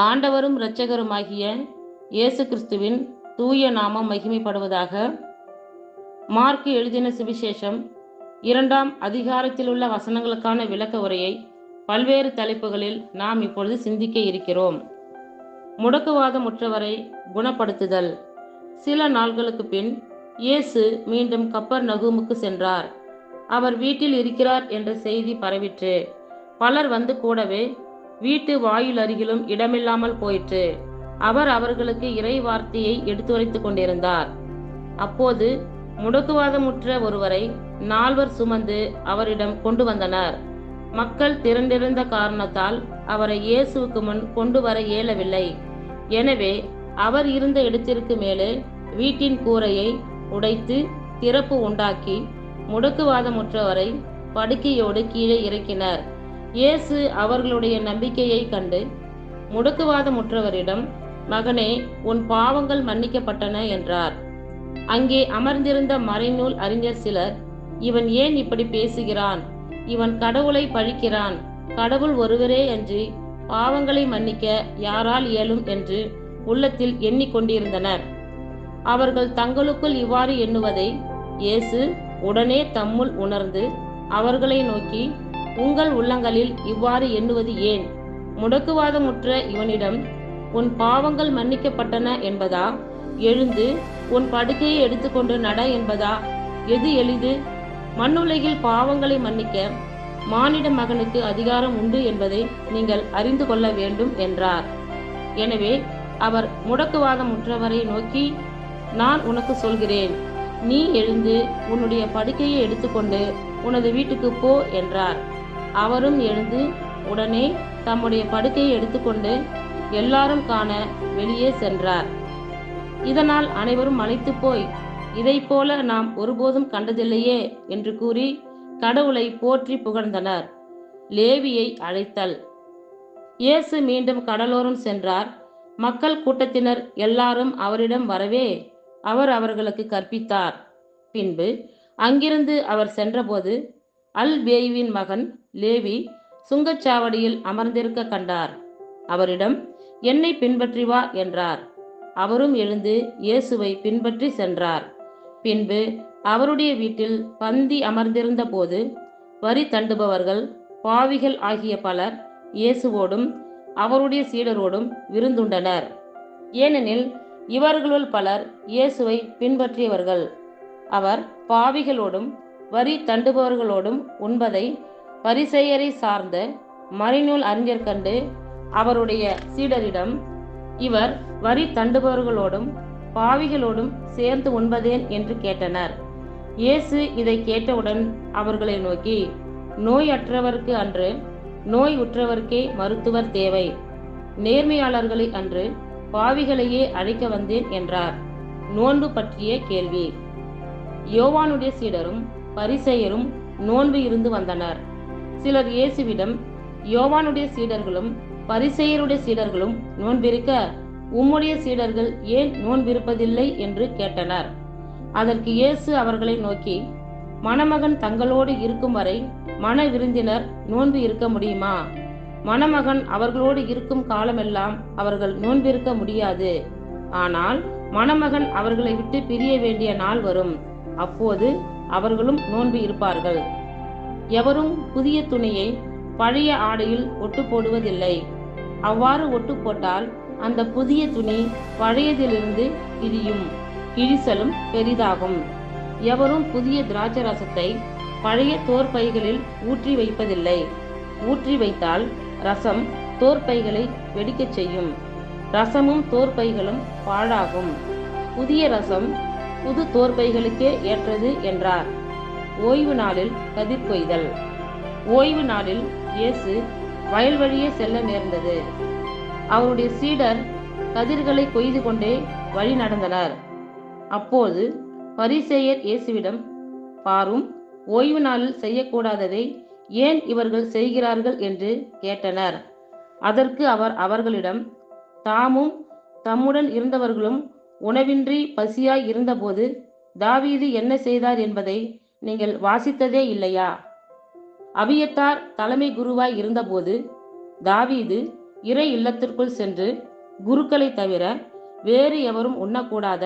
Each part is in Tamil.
ஆண்டவரும் இரட்சகருமாகிய இயேசு கிறிஸ்துவின் தூய நாமம் மகிமைப்படுவதாக. மார்க்கு எழுதின சுவிசேஷம் 2ஆம் அதிகாரத்திலுள்ள வசனங்களுக்கான விளக்க உரையை பல்வேறு தலைப்புகளில் நாம் இப்பொழுது சிந்திக்க இருக்கிறோம். முடக்குவாதமுற்றவரை குணப்படுத்துதல். சில நாள்களுக்கு பின் இயேசு மீண்டும் கப்பர்நகூமுக்கு சென்றார். அவர் வீட்டில் இருக்கிறார் என்ற செய்தி பரவிற்று. பலர் வந்து கூடவே வீட்டு வாயில் அருகிலும் இடமில்லாமல் போயிற்று. அவர் அவர்களுக்கு இறை வார்த்தையை எடுத்துரைத்துக் கொண்டிருந்தார். அப்போது முடக்குவாதமுற்ற ஒருவரை 4 சுமந்து அவரிடம் கொண்டு வந்தனர். மக்கள் திரண்டிருந்த காரணத்தால் அவரை இயேசுவுக்கு முன் கொண்டு வர இயலவில்லை. எனவே அவர் இருந்த இடத்திற்கு மேலே வீட்டின் கூரையை உடைத்து திறப்பு உண்டாக்கி முடக்குவாதமுற்றவரை படுக்கையோடு கீழே இறக்கினர். இயேசு அவர்களுடைய நம்பிக்கையை கண்டு முடக்குவாதமுற்றவரிடம், மகனே, உன் பாவங்கள் மன்னிக்கப்பட்டன என்றார். அங்கே அமர்ந்திருந்த மறைநூல் அறிஞர் சிலர், இவன் ஏன் இப்படி பேசுகிறான்? இவன் கடவுளை பழிக்கிறான். கடவுள் ஒருவரே அன்றி பாவங்களை மன்னிக்க யாரால் இயலும் என்று உள்ளத்தில் எண்ணிக்கொண்டிருந்தனர். அவர்கள் தங்களுக்குள் இவ்வாறு எண்ணுவதை இயேசு உடனே தம்முள் உணர்ந்து அவர்களை நோக்கி, உங்கள் உள்ளங்களில் இவ்வாறு எண்ணுவது ஏன்? முடக்குவாதமுற்ற இவனிடம் உன் பாவங்கள் மன்னிக்கப்பட்டன என்பதா, எழுந்து உன் படுக்கையை எடுத்துக்கொண்டு நட என்பதா? எது எளிது? மண்ணுலகில் பாவங்களை மன்னிக்க மானிட மகனுக்கு அதிகாரம் உண்டு என்பதை நீங்கள் அறிந்து கொள்ள வேண்டும் என்றார். எனவே அவர் முடக்குவாதமுற்றவரை நோக்கி, நான் உனக்கு சொல்கிறேன், நீ எழுந்து உன்னுடைய படுக்கையை எடுத்துக்கொண்டு உனது வீட்டுக்கு போ என்றார். அவரும் எழுந்து உடனே தம்முடைய படுக்கையை எடுத்துக்கொண்டு எல்லாரும் காண வெளியே சென்றார். இதனால் அனைவரும் மலைத்து போய், இதை போல நாம் ஒருபோதும் கண்டதில்லையே என்று கூறி கடவுளை போற்றி புகழ்ந்தனர். லேவியை அழைத்தல். இயேசு மீண்டும் கடலோரம் சென்றார். மக்கள் கூட்டத்தினர் எல்லாரும் அவரிடம் வரவே அவர் அவர்களுக்கு கற்பித்தார். பின்பு அங்கிருந்து அவர் சென்றபோது அல்பேயுவின் மகன் லேவி சுங்கச்சாவடியில் அமர்ந்திருக்க கண்டார். அவரிடம், என்னை பின்பற்றி வா என்றார். அவரும் எழுந்து இயேசுவை பின்பற்றி சென்றார். பின்பு அவருடைய வீட்டில் பந்தி அமர்ந்திருந்த போது வரி தண்டுபவர்கள், பாவிகள் ஆகிய பலர் இயேசுவோடும் அவருடைய சீடரோடும் விருந்துண்டனர். ஏனெனில் இவர்களுள் பலர் இயேசுவை பின்பற்றியவர்கள். அவர் பாவிகளோடும் வரி தண்டுபவர்களோடும் உண்பதை பரிசேயரை சார்ந்த மறைநூல் அறிஞர் கண்டு அவருடைய சீடரிடம், இவர் வரி தண்டுபவர்களோடும் பாவிகளோடும் சேர்ந்து உண்பதேன் என்று கேட்டனர். இயேசு இதை கேட்டவுடன் அவர்களை நோக்கி, நோயற்றவருக்கு அன்று நோய் உற்றவர்க்கே மருத்துவர் தேவை. நேர்மையாளர்களை அன்று பாவிகளையே அழைக்க வந்தேன் என்றார். நோன்பு பற்றிய கேள்வி. யோவானுடைய சீடரும் பரிசேயரும் நோன்பு இருந்து வந்தனர். சிலர் இயேசுவிடம், யோவானுடைய சீடர்களும் பரிசேயருடைய சீடர்களும் நோன்பிருக்க உம்முடைய சீடர்கள் ஏன் நோன்பிருப்பதில்லை என்று கேட்டனர். அதற்கு இயேசு அவர்களை நோக்கி, மணமகன் தங்களோடு இருக்கும் வரை மண விருந்தினர் நோன்பு இருக்க முடியுமா? மணமகன் அவர்களோடு இருக்கும் காலமெல்லாம் அவர்கள் நோன்பிருக்க முடியாது. ஆனால் மணமகன் அவர்களை விட்டு பிரிய வேண்டிய நாள் வரும். அப்போது அவர்களும் நோன்பு இருப்பார்கள். எவரும் புதிய துணியை பழைய ஆடையில் ஒட்டு போடுவதில்லை. அவ்வாறு ஒட்டு போட்டால் அந்த புதிய துணி பழையதிலிருந்து கிழியும், கிழிசலும் பெரிதாகும். எவரும் புதிய திராட்சை ரசத்தை பழைய தோற்பைகளில் ஊற்றி வைப்பதில்லை. ஊற்றி வைத்தால் ரசம் தோற்பைகளை வெடிக்கச் செய்யும். ரசமும் தோற்பைகளும் பாழாகும். புதிய ரசம் புது தோற்பைகளுக்கே ஏற்றது என்றார். ஓய்வு நாளில் கதிர் கொய்தல். ஓய்வு நாளில் இயேசு வயல் வழியே செல்ல நேர்ந்தது. அவருடைய சீடர் கதிர்களை கொய்து கொண்டே வழி நடந்தனர். அப்போது பரிசேயர் இயேசுவிடம், பாரும், ஓய்வு நாளில் செய்யக்கூடாததை ஏன் இவர்கள் செய்கிறார்கள் என்று கேட்டனர். அதற்கு அவர் அவர்களிடம், தாமும் தம்முடன் இருந்தவர்களும் உணவின்றி பசியாய் இருந்தபோது தாவீது என்ன செய்தார் என்பதை நீங்கள் வாசித்ததே இல்லையா? அபியத்தார் தலைமை குருவாய் இருந்தபோது தாவீது இறை இல்லத்திற்குள் சென்று குருக்களை தவிர வேறு எவரும் உண்ணக்கூடாத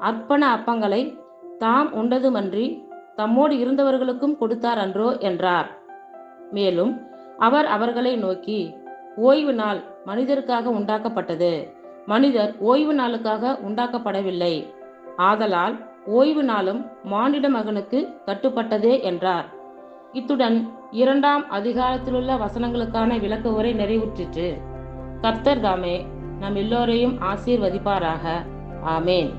அர்ப்பண அப்பங்களை தாம் உண்டதுமன்றி தம்மோடு இருந்தவர்களுக்கும் கொடுத்தார் அன்றோ என்றார். மேலும் அவர் அவர்களை நோக்கி, ஓய்வு நாள் மனிதருக்காக உண்டாக்கப்பட்டது, மனிதர் ஓய்வு நாளுக்காக உண்டாக்கப்படவில்லை. ஆதலால் ஓய்வு நாளும் மானிட மகனுக்கு கட்டுப்பட்டதே என்றார். இத்துடன் 2ஆம் அதிகாரத்திலுள்ள வசனங்களுக்கான விளக்க உரை நிறைவுற்றிற்று. கர்த்தர் தாமே நம் எல்லோரையும் ஆசீர்வதிப்பாராக. ஆமேன்.